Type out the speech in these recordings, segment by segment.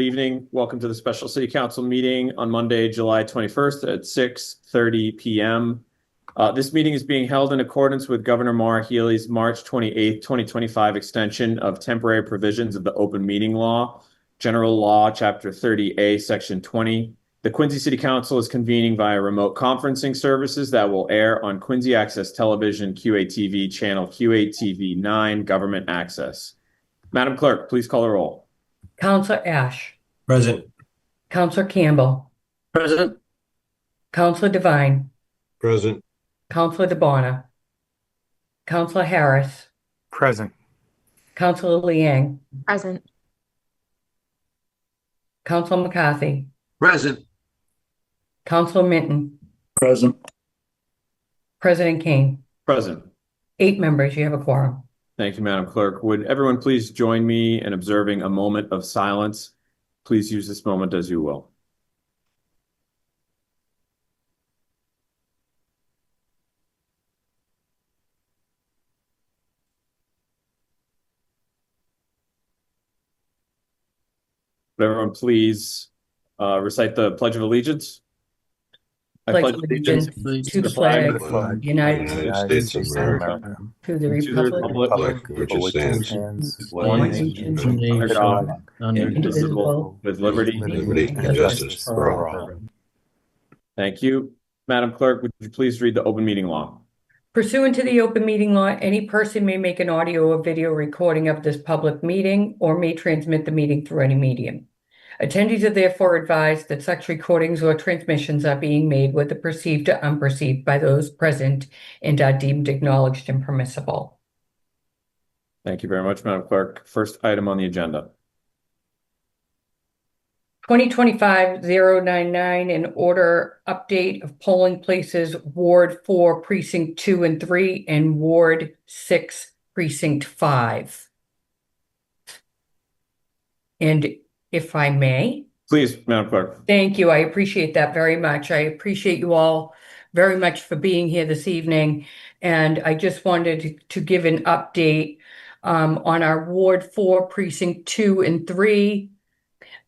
evening. Welcome to the special city council meeting on Monday, July 21st at 6:30 p.m. This meeting is being held in accordance with Governor Maura Healey's March 28th, 2025 extension of temporary provisions of the open meeting law, General Law, Chapter 30A, Section 20. The Quincy City Council is convening via remote conferencing services that will air on Quincy Access Television, QATV, channel QATV 9, Government Access. Madam Clerk, please call the roll. Counselor Ash. Present. Counselor Campbell. Present. Counselor Devine. Present. Counselor DeBona. Counselor Harris. Present. Counselor Liang. Present. Counselor McCarthy. Present. Counselor Minton. Present. President Kane. Present. 8 members, you have a quorum. Thank you, Madam Clerk. Would everyone please join me in observing a moment of silence? Please use this moment as you will. Would everyone please recite the Pledge of Allegiance? I Pledge allegiance to the flag of the United States of America, to the to the republic republic which stands one nation, under God, indivisible, indivisible, with liberty. and justice for all. Thank you. Madam Clerk, would you please read the open meeting law? Pursuant to the open meeting law, any person may make an audio or video recording of this public meeting or may transmit the meeting through any medium. Attendees are therefore advised that such recordings or transmissions are being made, whether perceived or unperceived, by those present and are deemed acknowledged and permissible. Thank you very much, Madam Clerk. First item on the agenda. 2025-099, an order update of polling places, Ward 4, Precinct 2 and 3, and Ward 6, Precinct 5. And if I may. Please, Madam Clerk. Thank you. I appreciate that very much. I appreciate you all very much for being here this evening. And I just wanted to give an update on our Ward 4, Precinct 2 and 3.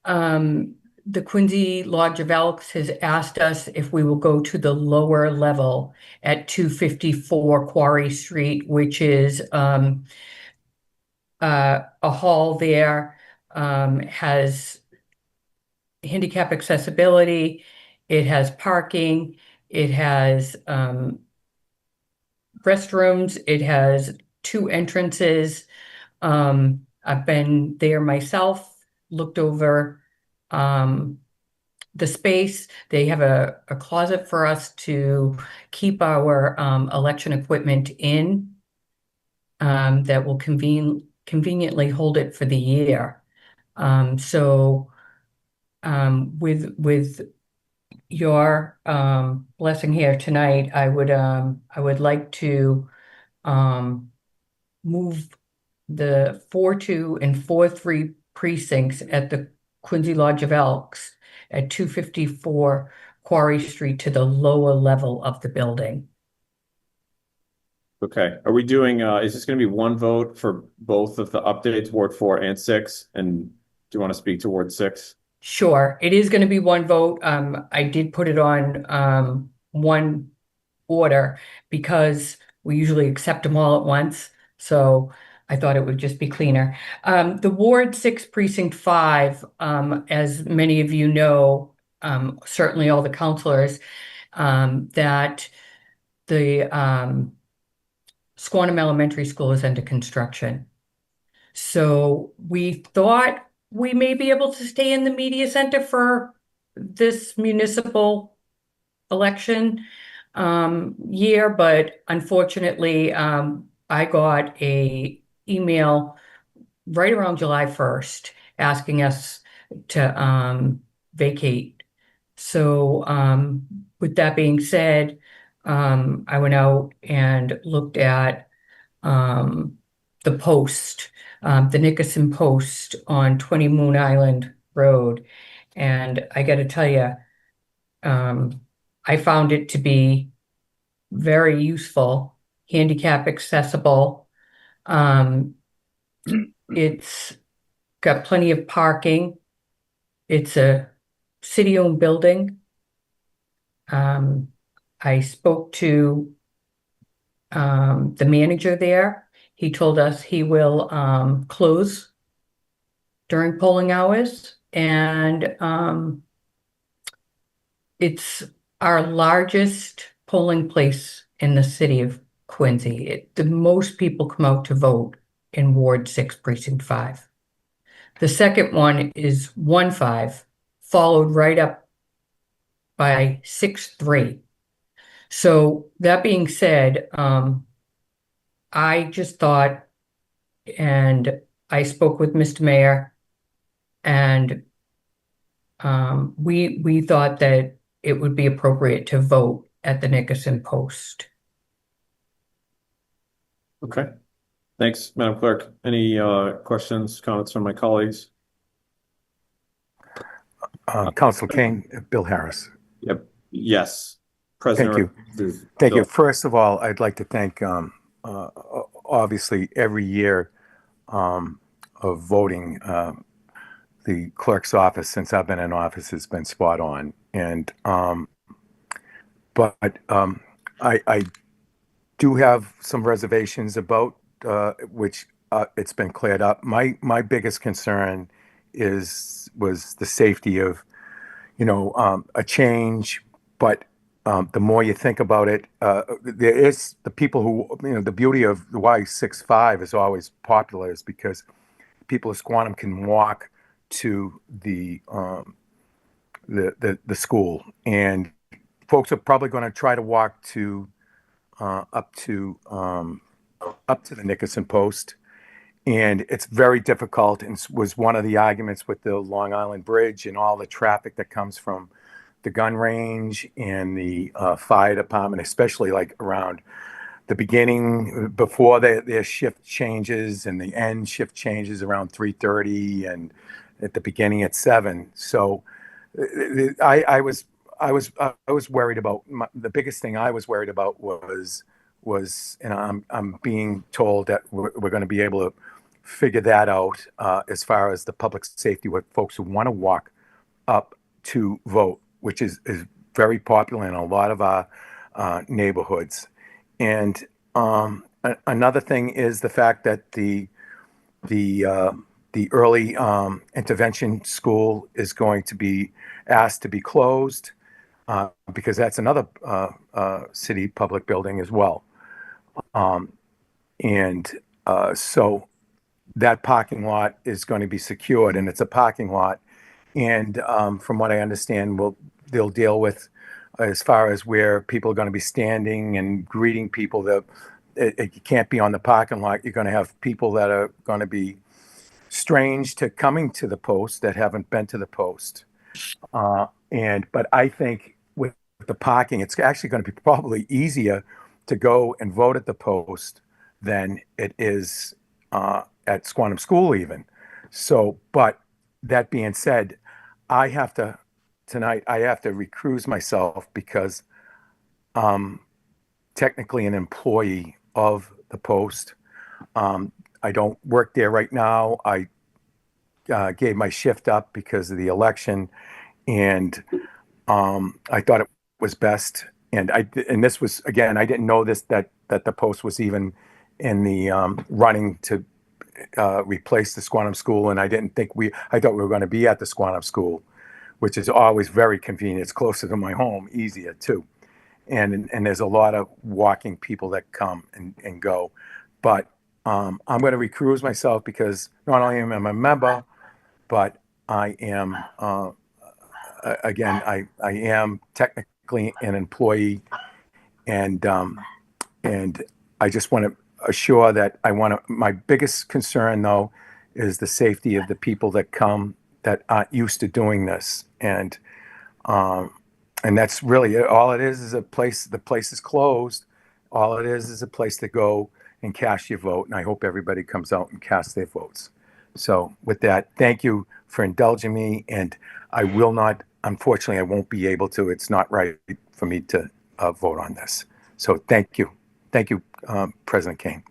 The Quincy Lodge of Elks has asked us if we will go to the lower level at 254 Quarry Street, which is a hall there. Has handicap accessibility, it has parking, it has restrooms, it has 2 entrances. I've been there myself, looked over the space. They have a closet for us to keep our election equipment in that will conveniently hold it for the year. With your blessing here tonight, I would like to move the 4-2 and 4-3 precincts at the Quincy Lodge of Elks at 254 Quarry Street to the lower level of the building. Okay. Are we doing, is this going to be one vote for both of the updates, Ward 4 and 6? And do you want to speak to Ward 6? Sure. It is going to be one vote. I did put it on one order because we usually accept them all at once. So I thought it would just be cleaner. The Ward 6 Precinct 5, as many of you know, certainly all the councilors, that the Squantum Elementary School is under construction. So we thought we may be able to stay in the media center for this municipal election year, but unfortunately, I got a email right around July 1st asking us to vacate. So with that being said, I went out and looked at the Post, the Nickerson Post on 20 Moon Island Road. And I got to tell you, I found it to be very useful, handicap accessible. It's got plenty of parking. It's a city-owned building. I spoke to the manager there. He told us he will close during polling hours, and it's our largest polling place in the city of Quincy. The most people come out to vote in Ward 6, Precinct 5. The second one is 1-5, followed right up by 6-3. So that being said, I just thought, and I spoke with Mr. Mayor, and we thought that it would be appropriate to vote at the Nickerson Post. Okay. Thanks, Madam Clerk. Any questions, comments from my colleagues? Council King, Bill Harris. Yep. Yes. President. Thank you. First of all, I'd like to thank, obviously, every year of voting, the clerk's office since I've been in office has been spot on. And I do have some reservations about which it's been cleared up. My biggest concern was the safety of, a change. But the more you think about it, there is the people who, the beauty of why 6-5 is always popular is because people of Squantum can walk to the school, and folks are probably going to try to walk to up to the Nickerson Post, and it's very difficult. And was one of the arguments with the Long Island Bridge and all the traffic that comes from the gun range and the fire department, especially like around the beginning before their shift changes and the end shift changes around 3:30 and at the beginning at 7. So I was worried about the biggest thing I was worried about was I'm being told that we're going to be able to figure that out as far as the public safety with folks who want to walk up to vote, which is very popular in a lot of our neighborhoods. And another thing is the fact that the early intervention school is going to be asked to be closed because that's another city public building as well. So that parking lot is going to be secured, and it's a parking lot. And from what I understand, they'll deal with as far as where people are going to be standing and greeting people. You can't be on the parking lot. You're going to have people that are going to be strange to coming to the post that haven't been to the post. But I think with the parking, it's actually going to be probably easier to go and vote at the post than it is at Squantum School even. So, but that being said, tonight I have to recuse myself because I'm technically an employee of the Post. I don't work there right now. I gave my shift up because of the election, and I thought it was best. And this was, again, I didn't know that the Post was even in the running to replace the Squantum School, and I thought we were going to be at the Squantum School, which is always very convenient. It's closer to my home, easier too. And there's a lot of walking people that come and go. But I'm going to recuse myself because not only am I a member, but I am, again, I am technically an employee. And I just want to assure that my biggest concern though is the safety of the people that come that aren't used to doing this. And that's really all it is the place is closed. All it is a place to go and cast your vote. And I hope everybody comes out and casts their votes. So with that, thank you for indulging me. And unfortunately, I won't be able to. It's not right for me to vote on this. So thank you. Thank you, President King.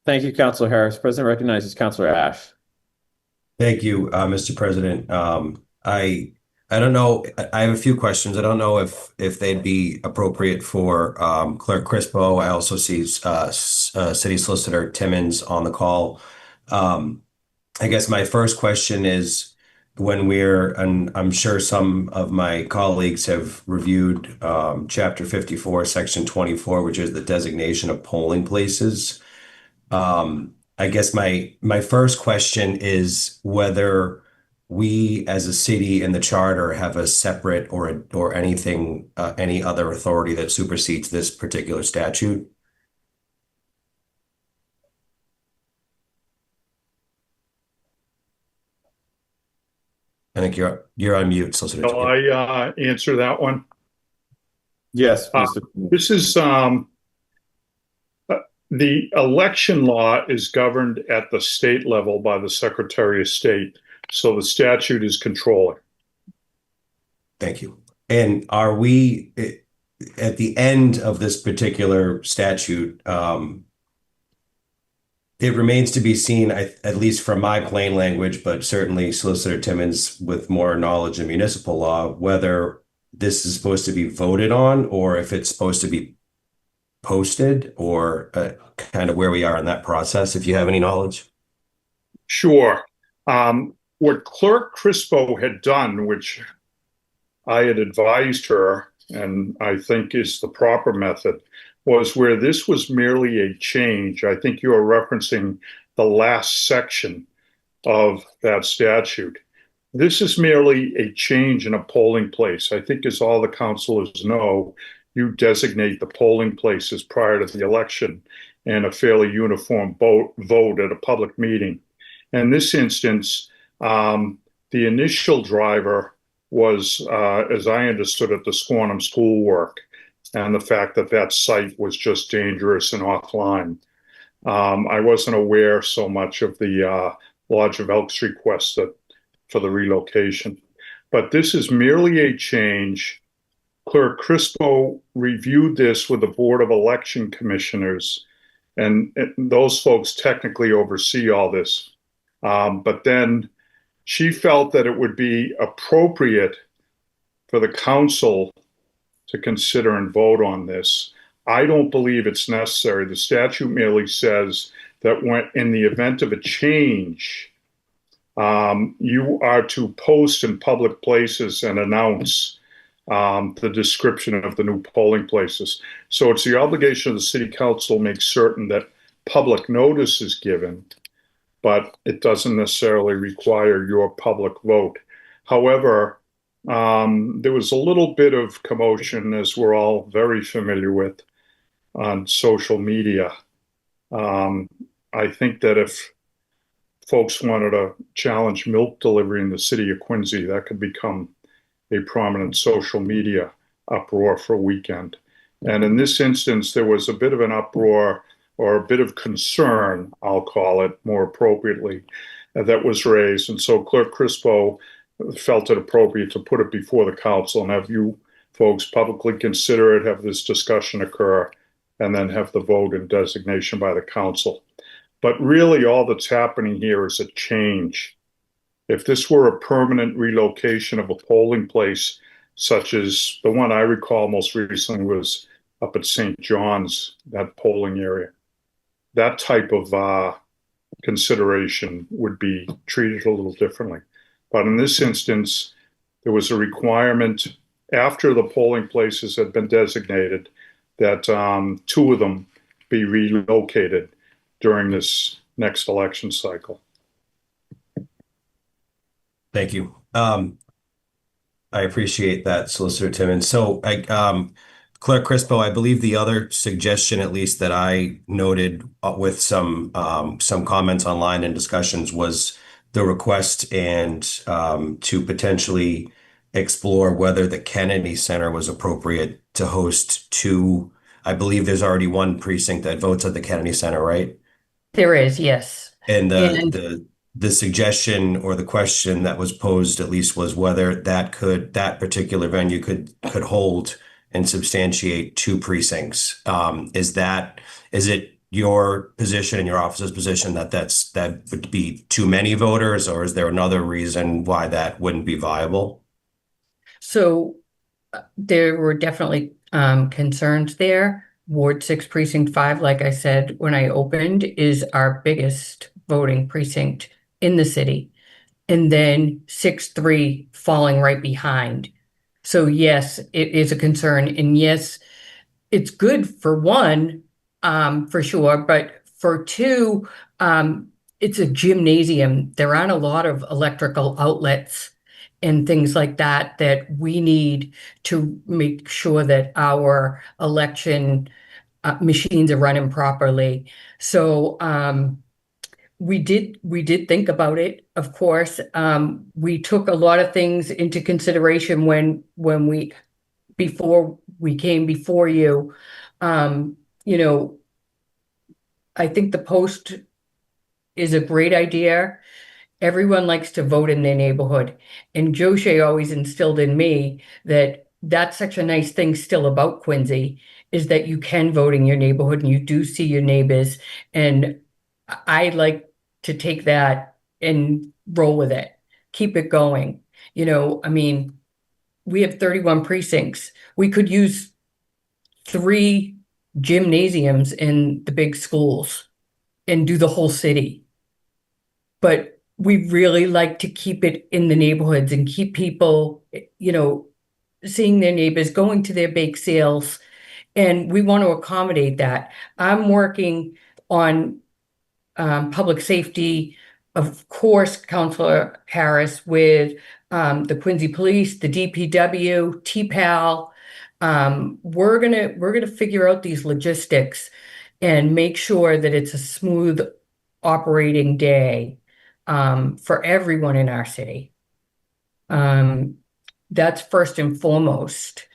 Thank you, Councilor Harris. President recognizes Councilor Ash. Thank you, Mr. President. I don't know. I have a few questions. I don't know if they'd be appropriate for Clerk Crispo. I also see City Solicitor Timmons on the call. I guess my first question is and I'm sure some of my colleagues have reviewed Chapter 54, Section 24, which is the designation of polling places. I guess my first question is whether we as a city in the charter have a separate or anything any other authority that supersedes this particular statute. I think you're on mute, Solicitor. Shall I answer that one? Yes, Mr. This is the election law is governed at the state level by the Secretary of State, so the statute is controlling. Thank you. And are we at the end of this particular statute? It remains to be seen, at least from my plain language, but certainly Solicitor Timmons with more knowledge in municipal law, whether this is supposed to be voted on or if it's supposed to be posted, or kind of where we are in that process, if you have any knowledge. Sure. What Clerk Crispo had done, which I had advised her, and I think is the proper method, was where this was merely a change. I think you are referencing the last section of that statute. This is merely a change in a polling place. I think, as all the councilors know, you designate the polling places prior to the election and a fairly uniform vote at a public meeting. In this instance, the initial driver was, as I understood it, the Squantum schoolwork and the fact that that site was just dangerous and offline. I wasn't aware so much of the Lodge of Elks request for the relocation. But this is merely a change. Clerk Crispo reviewed this with the Board of Election Commissioners, and those folks technically oversee all this. But then she felt that it would be appropriate for the council to consider and vote on this. I don't believe it's necessary. The statute merely says that in the event of a change, you are to post in public places and announce the description of the new polling places. So it's the obligation of the city council to make certain that public notice is given, but it doesn't necessarily require your public vote. However, there was a little bit of commotion, as we're all very familiar with, on social media. I think that if folks wanted to challenge milk delivery in the city of Quincy, that could become a prominent social media uproar for a weekend. And in this instance, there was a bit of an uproar, or a bit of concern, I'll call it more appropriately, that was raised. And so Clerk Crispo felt it appropriate to put it before the council and have you folks publicly consider it, have this discussion occur, and then have the vote and designation by the council. But really all that's happening here is a change. If this were a permanent relocation of a polling place, such as the one I recall most recently was up at St. John's, that polling area, that type of consideration would be treated a little differently. But in this instance, there was a requirement after the polling places had been designated that 2 of them be relocated during this next election cycle. Thank you. I appreciate that, Solicitor Timmons. So, Clerk Crispo, I believe the other suggestion, at least that I noted with some comments online and discussions, was the request and to potentially explore whether the Kennedy Center was appropriate to host 2. I believe there's already 1 precinct that votes at the Kennedy Center, right? There is, yes. And the suggestion or the question that was posed, at least, was whether that particular venue could hold and substantiate 2 precincts. Is it your position and your office's position that would be too many voters, or is there another reason why that wouldn't be viable? So there were definitely concerns there. Ward 6 Precinct 5, like I said when I opened, is our biggest voting precinct in the city. And then 6-3 falling right behind. So yes, it is a concern. And yes, it's good for one, for sure, but for two, it's a gymnasium. There aren't a lot of electrical outlets and things like that that we need to make sure that our election machines are running properly. So we did think about it, of course. We took a lot of things into consideration before we came before you. You know, I think the post is a great idea. Everyone likes to vote in their neighborhood. And Joe Shea always instilled in me that that's such a nice thing still about Quincy, is that you can vote in your neighborhood and you do see your neighbors. And I like to take that and roll with it, keep it going. I mean, we have 31 precincts. We could use 3 gymnasiums in the big schools and do the whole city. But we really like to keep it in the neighborhoods and keep people, seeing their neighbors, going to their bake sales. And we want to accommodate that. I'm working on public safety, of course, Councilor Harris, with the Quincy Police, the DPW, TPAL. We're gonna figure out these logistics and make sure that it's a smooth operating day for everyone in our city. That's first and foremost.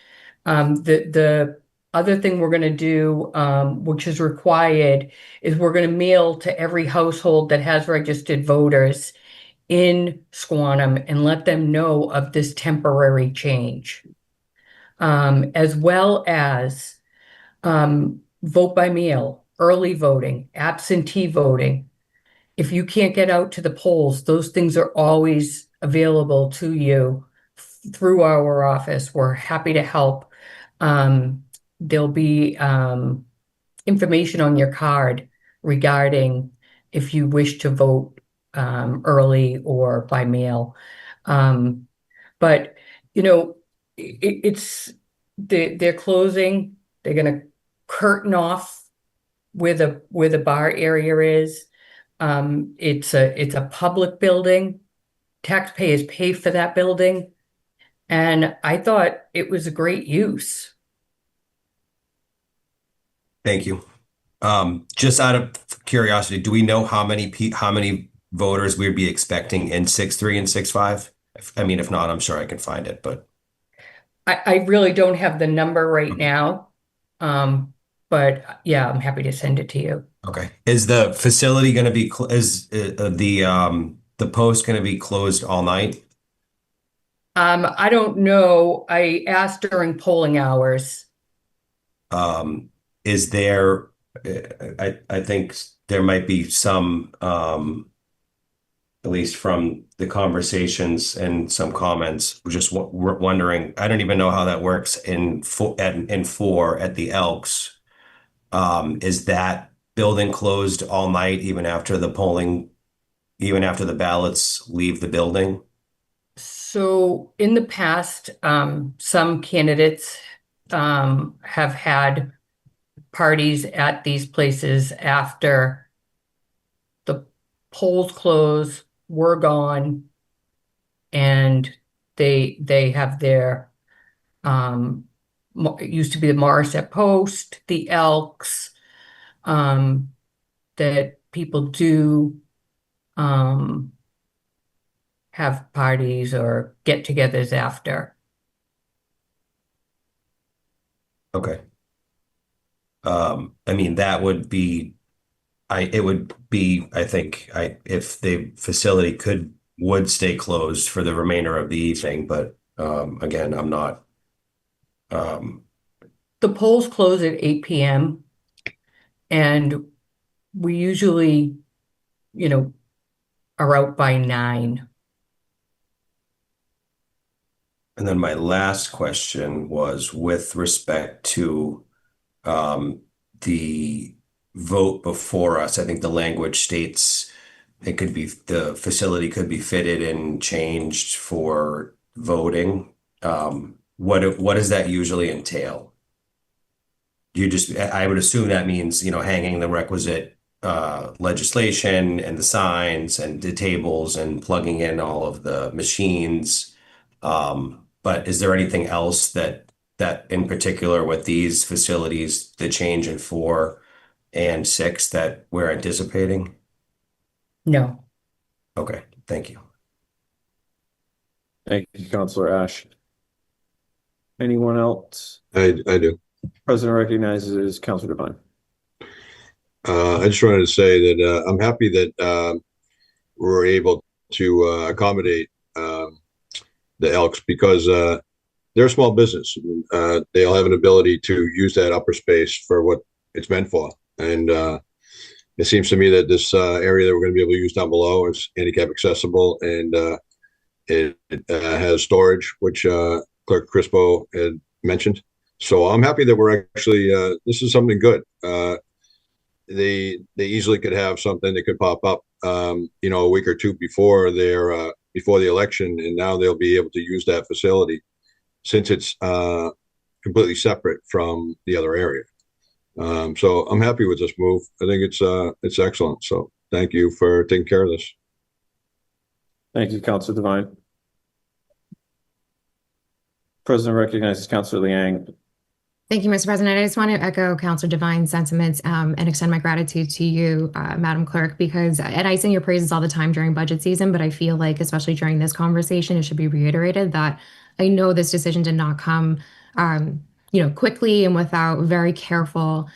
The other thing we're going to do, which is required, is we're going to mail to every household that has registered voters in Squantum and let them know of this temporary change, as well as vote by mail, early voting, absentee voting. If you can't get out to the polls, those things are always available to you through our office. We're happy to help. There'll be information on your card regarding if you wish to vote early or by mail. But they're closing. They're going to curtain off where the bar area is. It's a public building. Taxpayers pay for that building, and I thought it was a great use. Thank you. Just out of curiosity, do we know how many voters we'd be expecting in 6-3 and 6-5? If not, I'm sure I can find it, but I really don't have the number right now. But yeah, I'm happy to send it to you. okay. Is the facility going to be the post going to be closed all night? I don't know. I asked during polling hours. Is there? I think there might be some, at least from the conversations and some comments. We're just wondering. I don't even know how that works in 4 at the Elks. Is that building closed all night, even after the polling, even after the ballots leave the building? So in the past, some candidates have had parties at these places after the polls close, we're gone, and they have their it used to be the Morissette Post, the Elks, that people do have parties or get-togethers after. Okay. That would be, I think, if the facility would stay closed for the remainder of the evening, but again, I'm not. The polls close at 8 p.m. and we usually, you know, are out by 9. And then my last question was with respect to the vote before us. I think the language states it could be the facility could be fitted and changed for voting. What does that usually entail? I would assume that means, hanging the requisite legislation and the signs and the tables and plugging in all of the machines. But is there anything else that in particular with these facilities, the change in 4 and 6 that we're anticipating? No. Okay, thank you. Thank you, Counselor Ash. Anyone else? I do. President recognizes Counselor Devine. I just wanted to say that I'm happy that we're able to accommodate the Elks because they're a small business. They'll have an ability to use that upper space for what it's meant for. And it seems to me that this area that we're going to be able to use down below is handicap accessible, and it has storage, which Clerk Crispo had mentioned. So I'm happy that we're actually this is something good. They easily could have something that could pop up, a week or two before before the election, and now they'll be able to use that facility since it's completely separate from the other area. So I'm happy with this move. I think it's excellent. So thank you for taking care of this. Thank you, Counselor Devine. President recognizes Counselor Liang. Thank you, Mr. President. I just want to echo Counselor Devine's sentiments and extend my gratitude to you, Madam Clerk, because, and I sing your praises all the time during budget season, but I feel like, especially during this conversation, it should be reiterated that I know this decision did not come, quickly and without very careful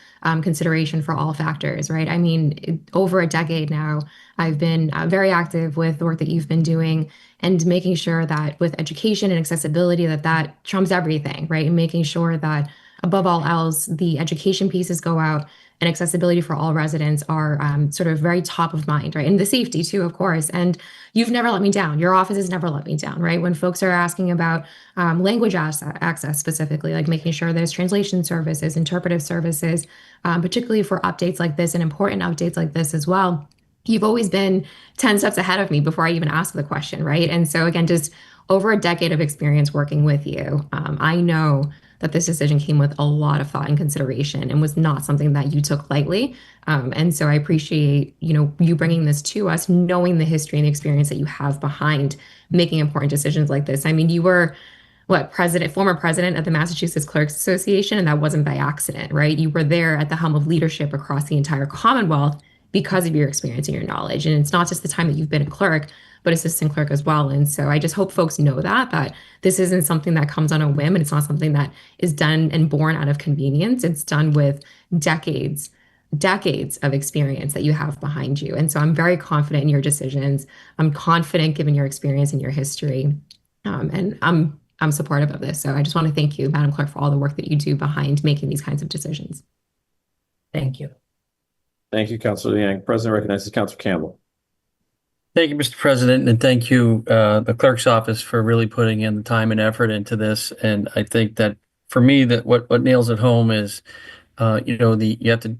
consideration for all factors, right? I mean, over a decade now, I've been very active with the work that you've been doing and making sure that with education and accessibility, that trumps everything, right? And making sure that above all else, the education pieces go out and accessibility for all residents are sort of very top of mind, right? And the safety too, of course. And you've never let me down. Your office has never let me down, right? When folks are asking about language access specifically, like making sure there's translation services, interpretive services, particularly for updates like this and important updates like this as well. You've always been 10 steps ahead of me before I even ask the question, right? And so again, just over a decade of experience working with you, I know that this decision came with a lot of thought and consideration and was not something that you took lightly. And so I appreciate, you bringing this to us, knowing the history and the experience that you have behind making important decisions like this. I mean, you were former president of the Massachusetts Clerks Association, and that wasn't by accident, right? You were there at the helm of leadership across the entire Commonwealth because of your experience and your knowledge. And it's not just the time that you've been a clerk, but assistant clerk as well. And so I just hope folks know that this isn't something that comes on a whim, and it's not something that is done and born out of convenience. It's done with decades of experience that you have behind you. And so I'm very confident in your decisions. I'm confident given your experience and your history. And I'm supportive of this. So I just want to thank you, Madam Clerk, for all the work that you do behind making these kinds of decisions. Thank you. Thank you, Counselor Liang. President recognizes Counselor Campbell. Thank you, Mr. President, and thank you, the clerk's office, for really putting in the time and effort into this. And I think that for me, that what nails it home is, you have to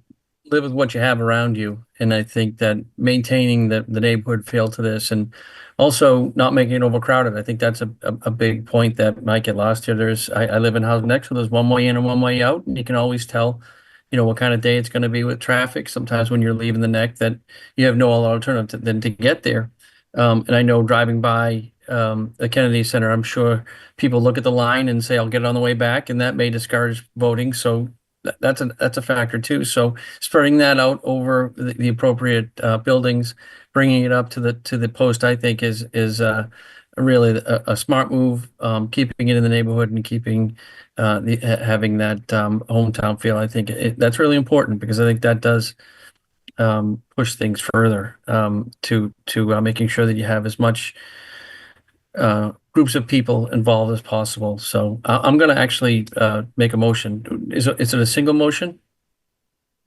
live with what you have around you. And I think that maintaining the neighborhood feel to this, and also not making it overcrowded. I think that's a big point that might get lost here. I live in house next to there's one way in and one way out, and you can always tell what kind of day it's going to be with traffic. Sometimes when you're leaving the neck, that you have no other alternative than to get there. And I know driving by the Kennedy Center, I'm sure people look at the line and say, I'll get it on the way back, and that may discourage voting. So that's a factor too. So spreading that out over the appropriate buildings, bringing it up to the post, I think is really a smart move. Keeping it in the neighborhood and keeping having that hometown feel. I think that's really important, because I think that does push things further to making sure that you have as much groups of people involved as possible. So I'm going to actually make a motion. Is it a single motion?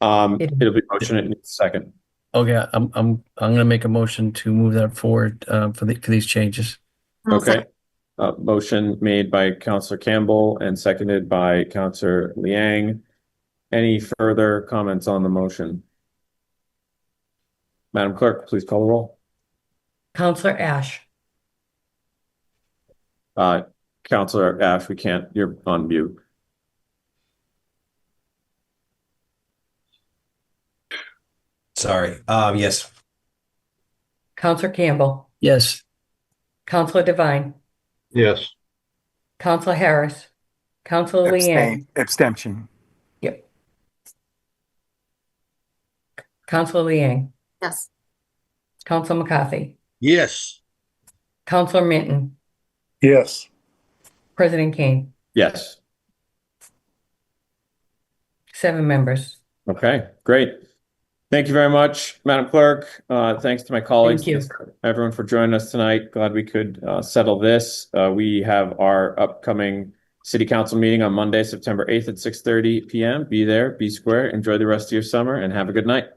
It'll be motion. It needs a second. Okay, I'm gonna make a motion to move that forward for these changes. Okay. Motion made by Counselor Campbell and seconded by Counselor Liang. Any further comments on the motion? Madam Clerk, please call the roll. Counselor Ash, Counselor Ash, you're on mute. Sorry. Yes. Counselor Campbell, Yes. Counselor Devine, Yes. Counselor Harris, Counselor Liang. Abstention. Yep. Counselor Liang, Yes. Counselor McCarthy, Yes. Counselor Minton, Yes. President Kane, Yes. 7 members. Okay, great. Thank you very much, Madam Clerk. Thanks to my colleagues. Thank you. Thanks to everyone for joining us tonight. Glad we could settle this. We have our upcoming City Council meeting on Monday, September 8th at 6:30 p.m. Be there, be square, enjoy the rest of your summer, and have a good night.